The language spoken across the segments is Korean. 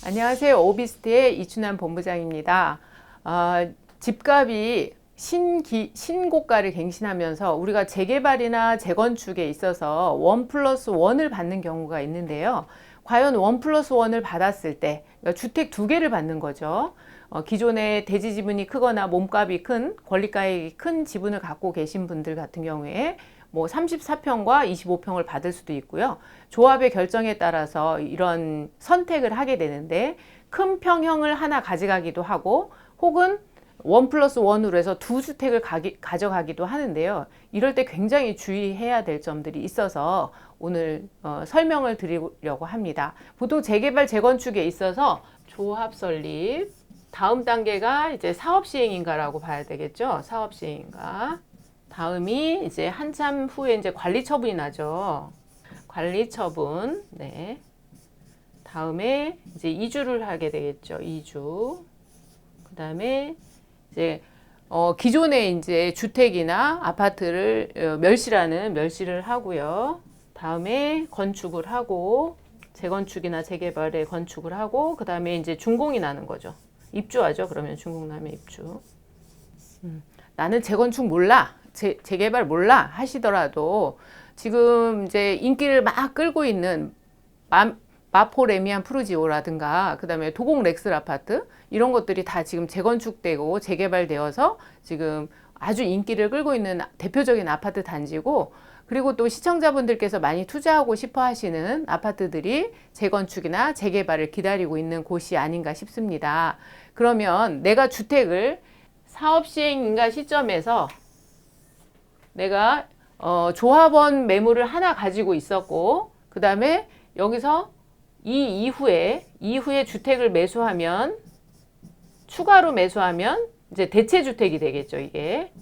안녕하세요. 오비스트의 이춘환 본부장입니다. 집값이 신고가를 갱신하면서 우리가 재개발이나 재건축에 있어서 1+1을 받는 경우가 있는데요. 과연 1+1을 받았을 때 그러니까 주택 두 개를 받는 거죠. 기존에 대지 지분이 크거나 몸값이 큰, 권리가액이 큰 지분을 갖고 계신 분들 같은 경우에 뭐 34평과 25평을 받을 수도 있고요. 조합의 결정에 따라서 이런 선택을 하게 되는데 큰 평형을 하나 가져가기도 하고 혹은 1+1으로 해서 두 주택을 가져가기도 하는데요. 이럴 때 굉장히 주의해야 될 점들이 있어서 오늘 설명을 드리려고 합니다. 보통 재개발, 재건축에 있어서 조합 설립, 다음 단계가 이제 사업 시행인가라고 봐야 되겠죠. 사업 시행인가. 다음이 이제 한참 후에 이제 관리 처분이 나죠. 관리 처분. 네. 다음에 이제 이주를 하게 되겠죠. 이주. 그다음에 이제 기존의 이제 주택이나 아파트를 멸실을 하고요. 다음에 건축을 하고 재건축이나 재개발에 건축을 하고 그다음에 이제 준공이 나는 거죠. 입주하죠. 그러면 준공 나면 입주. 나는 재건축 몰라. 재개발 몰라 하시더라도 지금 이제 인기를 막 끌고 있는 마포 레미안 푸르지오라든가 그다음에 도곡 렉슬 아파트 이런 것들이 다 지금 재건축되고 재개발되어서 지금 아주 인기를 끌고 있는 대표적인 아파트 단지고 그리고 또 시청자분들께서 많이 투자하고 싶어 하시는 아파트들이 재건축이나 재개발을 기다리고 있는 곳이 아닌가 싶습니다. 그러면 내가 주택을 사업 시행인가 시점에서 내가 조합원 매물을 하나 가지고 있었고 그 다음에 여기서 이 이후에 주택을 매수하면 추가로 매수하면 이제 대체주택이 되겠죠. 이게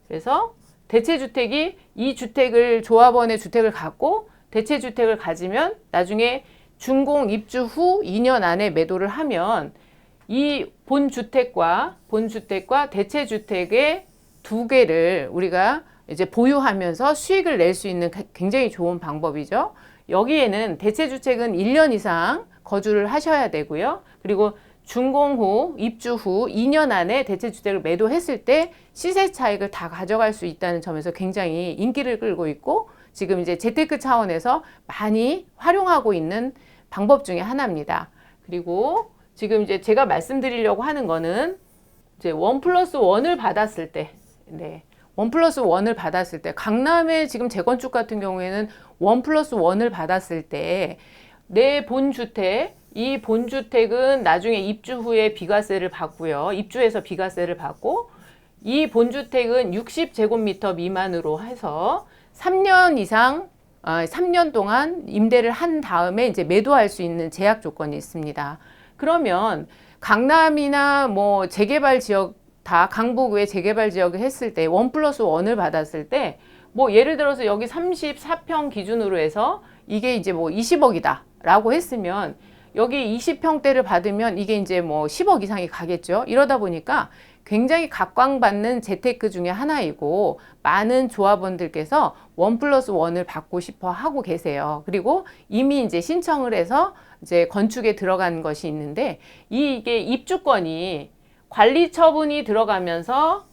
그래서 대체주택이 이 주택을 조합원의 주택을 갖고 대체주택을 가지면 나중에 준공 입주 후 2년 안에 매도를 하면 이 본주택과 대체주택의 두 개를 우리가 이제 보유하면서 수익을 낼 수 있는 굉장히 좋은 방법이죠. 여기에는 대체주택은 1년 이상 거주를 하셔야 되고요. 그리고 준공 후, 입주 후 2년 안에 대체주택을 매도했을 때 시세 차익을 다 가져갈 수 있다는 점에서 굉장히 인기를 끌고 있고 지금 이제 재테크 차원에서 많이 활용하고 있는 방법 중에 하나입니다. 그리고 지금 이제 제가 말씀드리려고 하는 거는 이제 1+1을 받았을 때, 네. 1+1을 받았을 때, 강남의 지금 재건축 같은 경우에는 1+1을 받았을 때, 내 본주택, 이 본주택은 나중에 입주 후에 비과세를 받고요. 입주해서 비과세를 받고, 이 본주택은 60제곱미터 미만으로 해서 3년 이상, 3년 동안 임대를 한 다음에 이제 매도할 수 있는 제약 조건이 있습니다. 그러면 강남이나 뭐 재개발 지역 다 강북 외 재개발 지역을 했을 때 1+1을 받았을 때 뭐 예를 들어서 여기 34평 기준으로 해서 이게 이제 뭐 20억이다 라고 했으면 여기 20평대를 받으면 이게 이제 뭐 10억 이상이 가겠죠. 이러다 보니까 굉장히 각광받는 재테크 중에 하나이고 많은 조합원들께서 1+1을 받고 싶어 하고 계세요. 그리고 이미 이제 신청을 해서 이제 건축에 들어간 것이 있는데 이게 입주권이 관리 처분이 들어가면서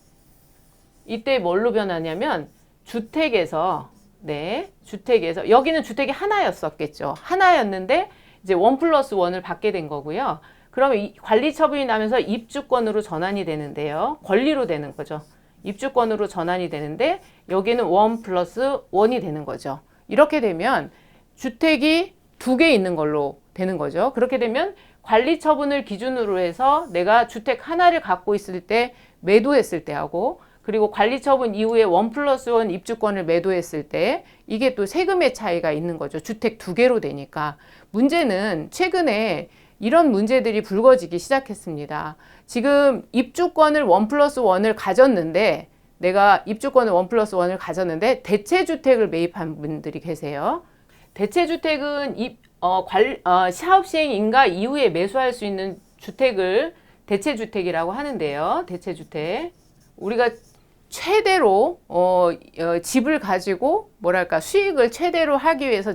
이때 뭘로 변하냐면 주택에서 여기는 주택이 하나였었겠죠. 하나였는데 이제 1+1을 받게 된 거고요. 그러면 이 관리 처분이 나면서 입주권으로 전환이 되는데요. 권리로 되는 거죠. 입주권으로 전환이 되는데 여기는 1+1이 되는 거죠. 이렇게 되면 주택이 두 개 있는 걸로 되는 거죠. 그렇게 되면 관리 처분을 기준으로 해서 내가 주택 하나를 갖고 있을 때 매도했을 때하고 그리고 관리 처분 이후에 1+1 입주권을 매도했을 때 이게 또 세금의 차이가 있는 거죠. 주택 두 개로 되니까. 문제는 최근에 이런 문제들이 불거지기 시작했습니다. 지금 입주권을 1+1을 가졌는데 내가 입주권을 1+1을 가졌는데 대체주택을 매입한 분들이 계세요. 대체주택은 사업 시행 인가 이후에 매수할 수 있는 주택을 대체주택이라고 하는데요. 대체주택. 우리가 최대로 집을 가지고 뭐랄까 수익을 최대로 하기 위해서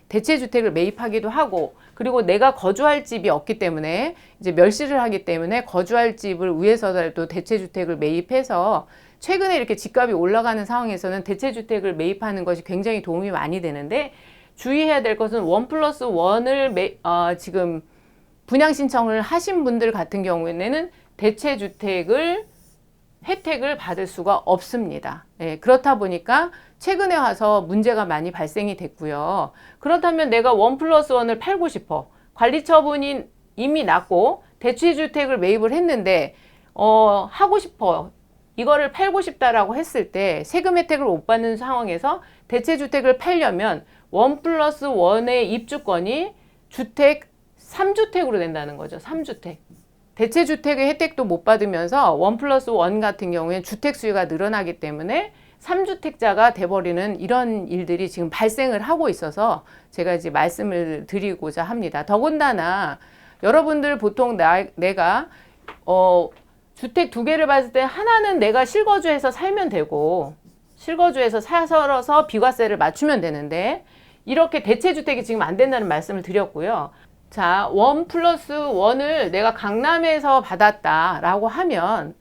대체주택을 매입하기도 하고, 그리고 내가 거주할 집이 없기 때문에 이제 멸실을 하기 때문에 거주할 집을 위해서라도 대체주택을 매입해서 최근에 이렇게 집값이 올라가는 상황에서는 대체주택을 매입하는 것이 굉장히 도움이 많이 되는데, 주의해야 될 것은 1+1을 지금 분양 신청을 하신 분들 같은 경우에는 대체주택을 혜택을 받을 수가 없습니다. 예, 그렇다 보니까 최근에 와서 문제가 많이 발생이 됐고요. 그렇다면 내가 1+1을 팔고 싶어. 관리처분이 이미 났고 대체주택을 매입을 했는데 하고 싶어. 이거를 팔고 싶다라고 했을 때 세금 혜택을 못 받는 상황에서 대체주택을 팔려면 1+1의 입주권이 주택 3주택으로 된다는 거죠. 3주택. 대체주택의 혜택도 못 받으면서 1+1 같은 경우에는 주택 수요가 늘어나기 때문에 3주택자가 돼버리는 이런 일들이 지금 발생을 하고 있어서 제가 이제 말씀을 드리고자 합니다. 더군다나 여러분들 보통 내가 주택 두 개를 봤을 때 하나는 내가 실거주해서 살면 되고 실거주해서 사서 비과세를 맞추면 되는데, 이렇게 대체주택이 지금 안 된다는 말씀을 드렸고요. 자, 1+1을 내가 강남에서 받았다라고 하면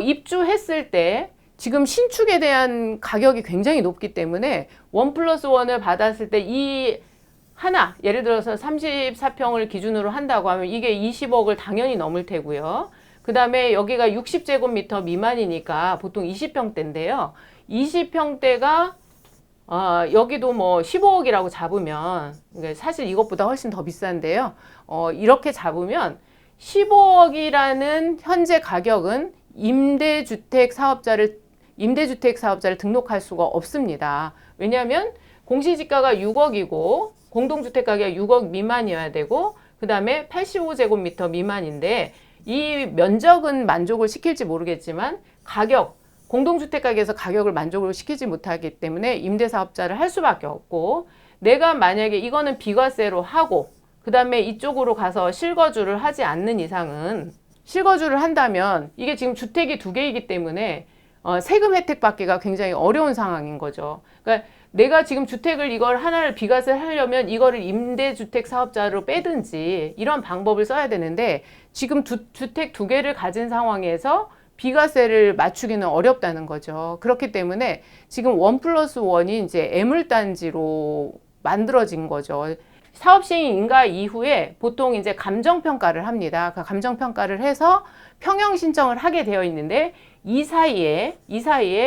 입주했을 때 지금 신축에 대한 가격이 굉장히 높기 때문에 1+1을 받았을 때 이 하나, 예를 들어서 34평을 기준으로 한다고 하면 이게 20억을 당연히 넘을 테고요. 그 다음에 여기가 60제곱미터 미만이니까 보통 20평대인데요. 20평대가 여기도 뭐 15억이라고 잡으면, 사실 이것보다 훨씬 더 비싼데요. 이렇게 잡으면 15억이라는 현재 가격은 임대주택 사업자를 등록할 수가 없습니다. 왜냐하면 공시지가가 6억이고 공동주택 가격이 6억 미만이어야 되고, 그 다음에 85제곱미터 미만인데, 이 면적은 만족을 시킬지 모르겠지만 공동주택 가격에서 가격을 만족을 시키지 못하기 때문에 임대사업자를 할 수밖에 없고, 내가 만약에 이거는 비과세로 하고 그 다음에 이쪽으로 가서 실거주를 하지 않는 이상은, 실거주를 한다면 이게 지금 주택이 두 개이기 때문에 세금 혜택 받기가 굉장히 어려운 상황인 거죠. 그러니까 내가 지금 주택을 이걸 하나를 비과세를 하려면 이거를 임대주택 사업자로 빼든지 이런 방법을 써야 되는데, 지금 주택 두 개를 가진 상황에서 비과세를 맞추기는 어렵다는 거죠. 그렇기 때문에 지금 1+1이 이제 애물단지로 만들어진 거죠. 사업시행 인가 이후에 보통 이제 감정평가를 합니다. 그 감정평가를 해서 평형 신청을 하게 되어 있는데, 이 사이에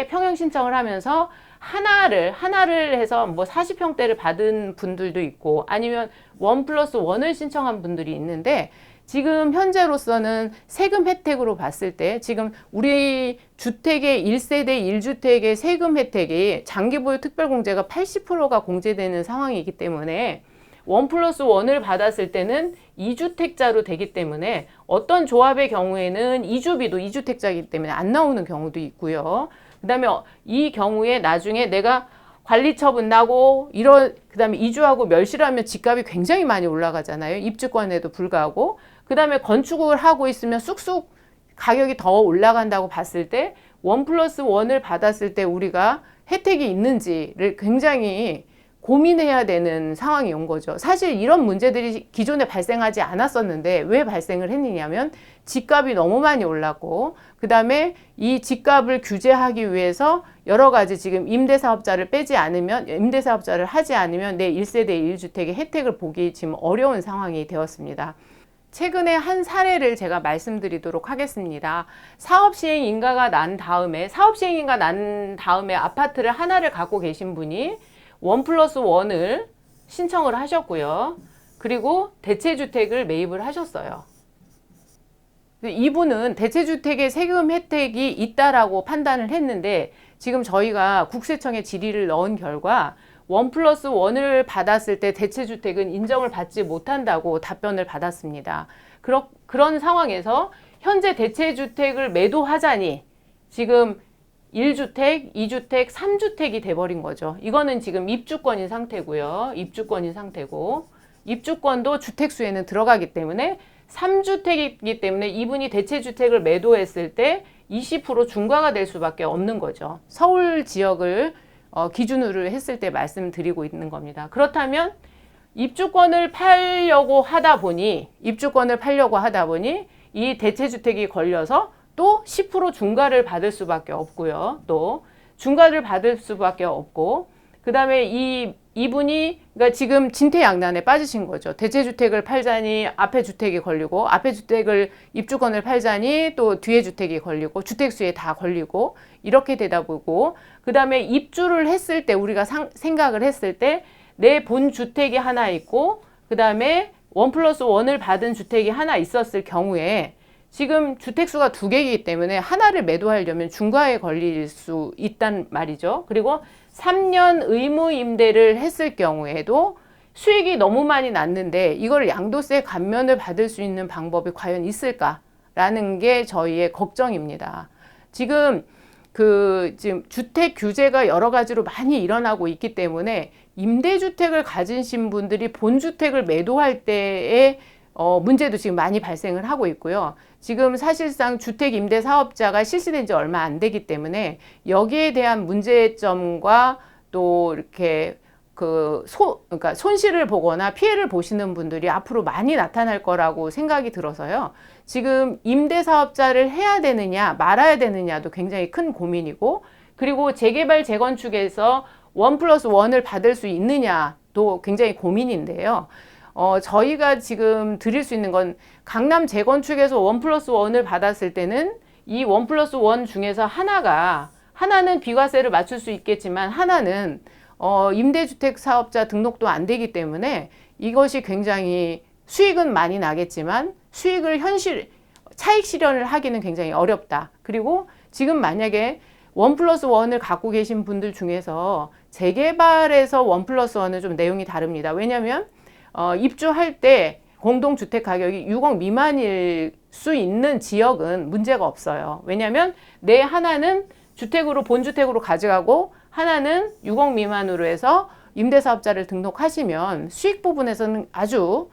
평형 신청을 하면서 하나를 해서 뭐 40평대를 받은 분들도 있고, 아니면 1+1을 신청한 분들이 있는데, 지금 현재로서는 세금 혜택으로 봤을 때 지금 우리 주택의 1세대 1주택의 세금 혜택이 장기보유 특별공제가 80%가 공제되는 상황이기 때문에 1+1을 받았을 때는 2주택자로 되기 때문에 어떤 조합의 경우에는 이주비도 2주택자이기 때문에 안 나오는 경우도 있고요. 그 다음에 이 경우에 나중에 내가 관리처분 나고 그 다음에 이주하고 멸실하면 집값이 굉장히 많이 올라가잖아요. 입주권에도 불구하고. 그 다음에 건축을 하고 있으면 쑥쑥 가격이 더 올라간다고 봤을 때 1+1을 받았을 때 우리가 혜택이 있는지를 굉장히 고민해야 되는 상황이 온 거죠. 사실 이런 문제들이 기존에 발생하지 않았었는데 왜 발생을 했느냐면 집값이 너무 많이 올랐고, 그 다음에 이 집값을 규제하기 위해서 여러 가지 지금 임대사업자를 하지 않으면 내 1세대 1주택의 혜택을 보기 지금 어려운 상황이 되었습니다. 최근에 한 사례를 제가 말씀드리도록 하겠습니다. 사업시행인가가 난 다음에 아파트를 하나를 갖고 계신 분이 1+1을 신청을 하셨고요. 그리고 대체주택을 매입을 하셨어요. 이분은 대체주택의 세금 혜택이 있다라고 판단을 했는데, 지금 저희가 국세청에 질의를 넣은 결과 1+1을 받았을 때 대체주택은 인정을 받지 못한다고 답변을 받았습니다. 그런 상황에서 현재 대체주택을 매도하자니 지금 1주택, 2주택, 3주택이 돼버린 거죠. 이거는 지금 입주권인 상태고요. 입주권도 주택수에는 들어가기 때문에 3주택이기 때문에 이분이 대체주택을 매도했을 때 20% 중과가 될 수밖에 없는 거죠. 서울 지역을 기준으로 했을 때 말씀드리고 있는 겁니다. 그렇다면 입주권을 팔려고 하다 보니 이 대체주택이 걸려서 또 10% 중과를 받을 수밖에 없고요. 또 중과를 받을 수밖에 없고, 그 다음에 이분이 그러니까 지금 진퇴양난에 빠지신 거죠. 대체주택을 팔자니 앞에 주택이 걸리고, 앞에 주택을 입주권을 팔자니 또 뒤에 주택이 걸리고, 주택수에 다 걸리고, 이렇게 되다 보고, 그 다음에 입주를 했을 때 우리가 생각을 했을 때 내 본 주택이 하나 있고, 그 다음에 1+1을 받은 주택이 하나 있었을 경우에 지금 주택수가 2개이기 때문에 하나를 매도하려면 중과에 걸릴 수 있단 말이죠. 그리고 3년 의무 임대를 했을 경우에도 수익이 너무 많이 났는데 이걸 양도세 감면을 받을 수 있는 방법이 과연 있을까라는 게 저희의 걱정입니다. 지금 지금 주택 규제가 여러 가지로 많이 일어나고 있기 때문에 임대주택을 가지신 분들이 본주택을 매도할 때의 문제도 지금 많이 발생을 하고 있고요. 지금 사실상 주택임대사업자가 실시된 지 얼마 안 되기 때문에 여기에 대한 문제점과 또 이렇게 그러니까 손실을 보거나 피해를 보시는 분들이 앞으로 많이 나타날 거라고 생각이 들어서요. 지금 임대사업자를 해야 되느냐 말아야 되느냐도 굉장히 큰 고민이고, 그리고 재개발 재건축에서 1+1을 받을 수 있느냐도 굉장히 고민인데요. 저희가 지금 드릴 수 있는 건 강남 재건축에서 1+1을 받았을 때는 이 1+1 중에서 하나는 비과세를 맞출 수 있겠지만 하나는 임대주택 사업자 등록도 안 되기 때문에 이것이 굉장히 수익은 많이 나겠지만 수익을 차익 실현을 하기는 굉장히 어렵다. 그리고 지금 만약에 1+1을 갖고 계신 분들 중에서 재개발에서 1+1은 좀 내용이 다릅니다. 왜냐하면 입주할 때 공동주택 가격이 6억 미만일 수 있는 지역은 문제가 없어요. 왜냐하면 내 하나는 본주택으로 가져가고 하나는 6억 미만으로 해서 임대사업자를 등록하시면 수익 부분에서는 아주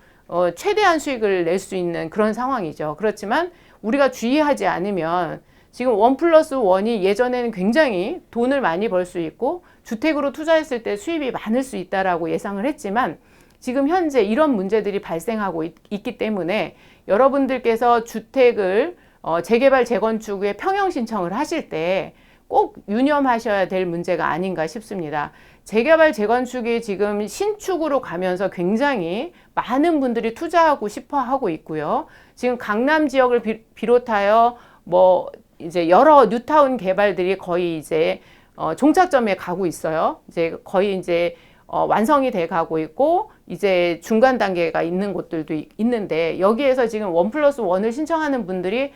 최대한 수익을 낼 수 있는 그런 상황이죠. 그렇지만 우리가 주의하지 않으면 지금 1+1이 예전에는 굉장히 돈을 많이 벌 수 있고 주택으로 투자했을 때 수입이 많을 수 있다라고 예상을 했지만 지금 현재 이런 문제들이 발생하고 있기 때문에 여러분들께서 주택을 재개발 재건축에 평형 신청을 하실 때 꼭 유념하셔야 될 문제가 아닌가 싶습니다. 재개발 재건축이 지금 신축으로 가면서 굉장히 많은 분들이 투자하고 싶어 하고 있고요. 지금 강남 지역을 비롯하여 이제 여러 뉴타운 개발들이 거의 이제 종착점에 가고 있어요. 이제 거의 이제 완성이 돼 가고 있고 이제 중간 단계가 있는 곳들도 있는데 여기에서 지금 1+1을 신청하는 분들이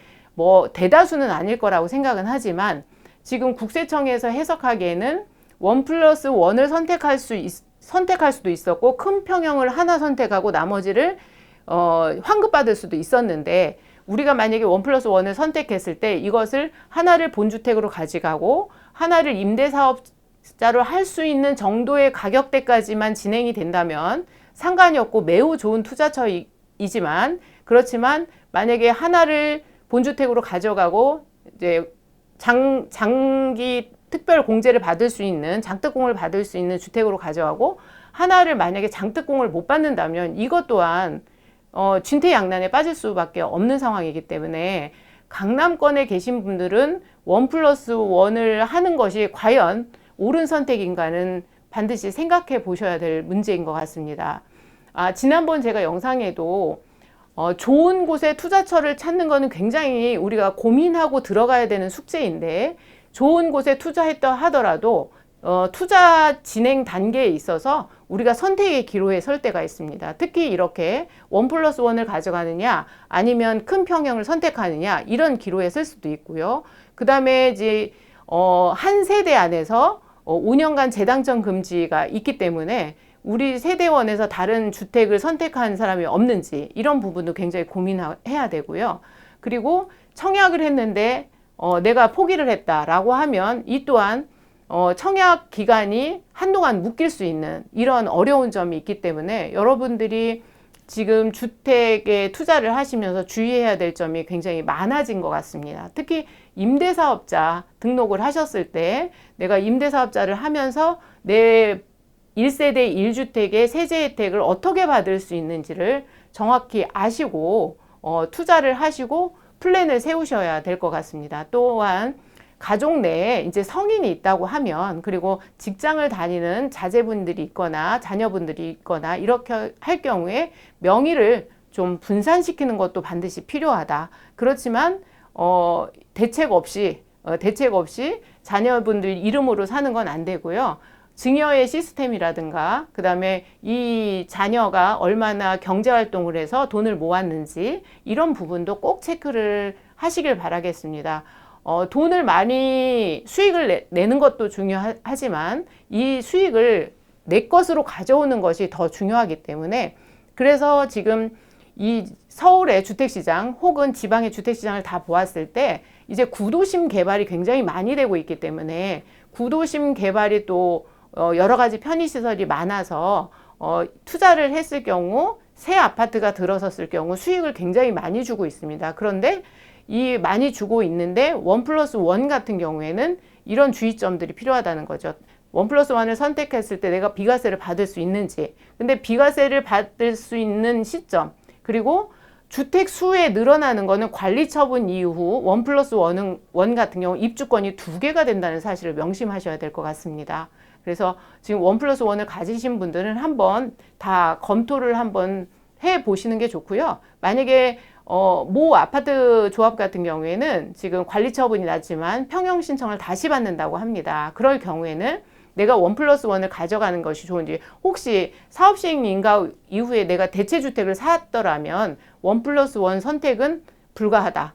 대다수는 아닐 거라고 생각은 하지만 지금 국세청에서 해석하기에는 1+1을 선택할 수도 있었고 큰 평형을 하나 선택하고 나머지를 환급받을 수도 있었는데 우리가 만약에 1+1을 선택했을 때 이것을 하나를 본주택으로 가져가고 하나를 임대사업자로 할 수 있는 정도의 가격대까지만 진행이 된다면 상관이 없고 매우 좋은 투자처이지만 그렇지만 만약에 하나를 본주택으로 가져가고 이제 장기 특별 공제를 받을 수 있는 장특공을 받을 수 있는 주택으로 가져가고 하나를 만약에 장특공을 못 받는다면 이것 또한 진퇴양난에 빠질 수밖에 없는 상황이기 때문에 강남권에 계신 분들은 1+1을 하는 것이 과연 옳은 선택인가는 반드시 생각해 보셔야 될 문제인 것 같습니다. 지난번 제가 영상에도 좋은 곳에 투자처를 찾는 것은 굉장히 우리가 고민하고 들어가야 되는 숙제인데 좋은 곳에 투자했다 하더라도 투자 진행 단계에 있어서 우리가 선택의 기로에 설 때가 있습니다. 특히 이렇게 1+1을 가져가느냐 아니면 큰 평형을 선택하느냐 이런 기로에 설 수도 있고요. 그 다음에 이제 한 세대 안에서 5년간 재당첨 금지가 있기 때문에 우리 세대원에서 다른 주택을 선택한 사람이 없는지 이런 부분도 굉장히 고민해야 되고요. 그리고 청약을 했는데 내가 포기를 했다라고 하면 이 또한 청약 기간이 한동안 묶일 수 있는 이런 어려운 점이 있기 때문에 여러분들이 지금 주택에 투자를 하시면서 주의해야 될 점이 굉장히 많아진 것 같습니다. 특히 임대사업자 등록을 하셨을 때 내가 임대사업자를 하면서 내 1세대 1주택의 세제 혜택을 어떻게 받을 수 있는지를 정확히 아시고 투자를 하시고 플랜을 세우셔야 될 것 같습니다. 또한 가족 내에 이제 성인이 있다고 하면, 그리고 직장을 다니는 자제분들이 있거나 자녀분들이 있거나 이렇게 할 경우에 명의를 좀 분산시키는 것도 반드시 필요하다. 그렇지만 대책 없이 자녀분들 이름으로 사는 건 안 되고요. 증여의 시스템이라든가 그 다음에 이 자녀가 얼마나 경제활동을 해서 돈을 모았는지 이런 부분도 꼭 체크를 하시길 바라겠습니다. 돈을 많이 수익을 내는 것도 중요하지만 이 수익을 내 것으로 가져오는 것이 더 중요하기 때문에, 그래서 지금 이 서울의 주택시장 혹은 지방의 주택시장을 다 보았을 때 이제 구도심 개발이 굉장히 많이 되고 있기 때문에, 구도심 개발이 또 여러 가지 편의시설이 많아서 투자를 했을 경우 새 아파트가 들어섰을 경우 수익을 굉장히 많이 주고 있습니다. 그런데 이 많이 주고 있는데 1+1 같은 경우에는 이런 주의점들이 필요하다는 거죠. 1+1을 선택했을 때 내가 비과세를 받을 수 있는지, 근데 비과세를 받을 수 있는 시점, 그리고 주택 수에 늘어나는 거는 관리 처분 이후 1+1 같은 경우 입주권이 2개가 된다는 사실을 명심하셔야 될 것 같습니다. 그래서 지금 1+1을 가지신 분들은 한번 다 검토를 한번 해 보시는 게 좋고요. 만약에 모 아파트 조합 같은 경우에는 지금 관리 처분이 났지만 평형 신청을 다시 받는다고 합니다. 그럴 경우에는 내가 1+1을 가져가는 것이 좋은지, 혹시 사업시행 인가 이후에 내가 대체주택을 샀더라면 1+1 선택은 불가하다.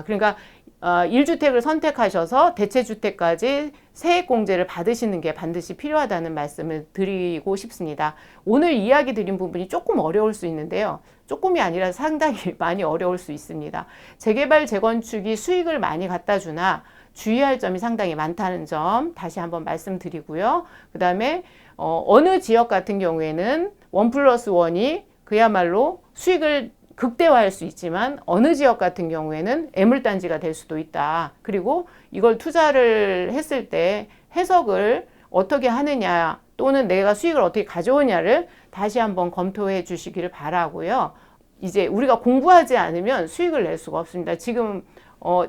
그러니까 1주택을 선택하셔서 대체주택까지 세액공제를 받으시는 게 반드시 필요하다는 말씀을 드리고 싶습니다. 오늘 이야기 드린 부분이 조금 어려울 수 있는데요. 조금이 아니라 상당히 많이 어려울 수 있습니다. 재개발, 재건축이 수익을 많이 갖다 주나 주의할 점이 상당히 많다는 점 다시 한번 말씀드리고요. 그 다음에 어느 지역 같은 경우에는 1+1이 그야말로 수익을 극대화할 수 있지만 어느 지역 같은 경우에는 애물단지가 될 수도 있다. 그리고 이걸 투자를 했을 때 해석을 어떻게 하느냐, 또는 내가 수익을 어떻게 가져오냐를 다시 한번 검토해 주시기를 바라고요. 이제 우리가 공부하지 않으면 수익을 낼 수가 없습니다. 지금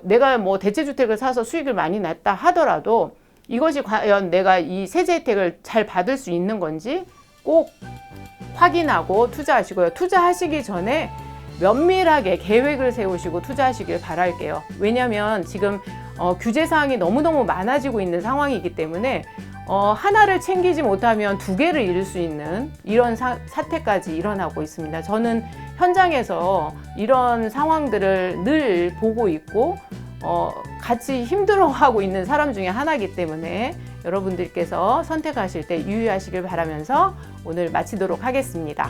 내가 뭐 대체주택을 사서 수익을 많이 냈다 하더라도 이것이 과연 내가 이 세제 혜택을 잘 받을 수 있는 건지 꼭 확인하고 투자하시고요. 투자하시기 전에 면밀하게 계획을 세우시고 투자하시길 바랄게요. 왜냐하면 지금 규제사항이 너무너무 많아지고 있는 상황이기 때문에 하나를 챙기지 못하면 2개를 잃을 수 있는 이런 사태까지 일어나고 있습니다. 저는 현장에서 이런 상황들을 늘 보고 있고 같이 힘들어하고 있는 사람 중에 하나이기 때문에 여러분들께서 선택하실 때 유의하시길 바라면서 오늘 마치도록 하겠습니다.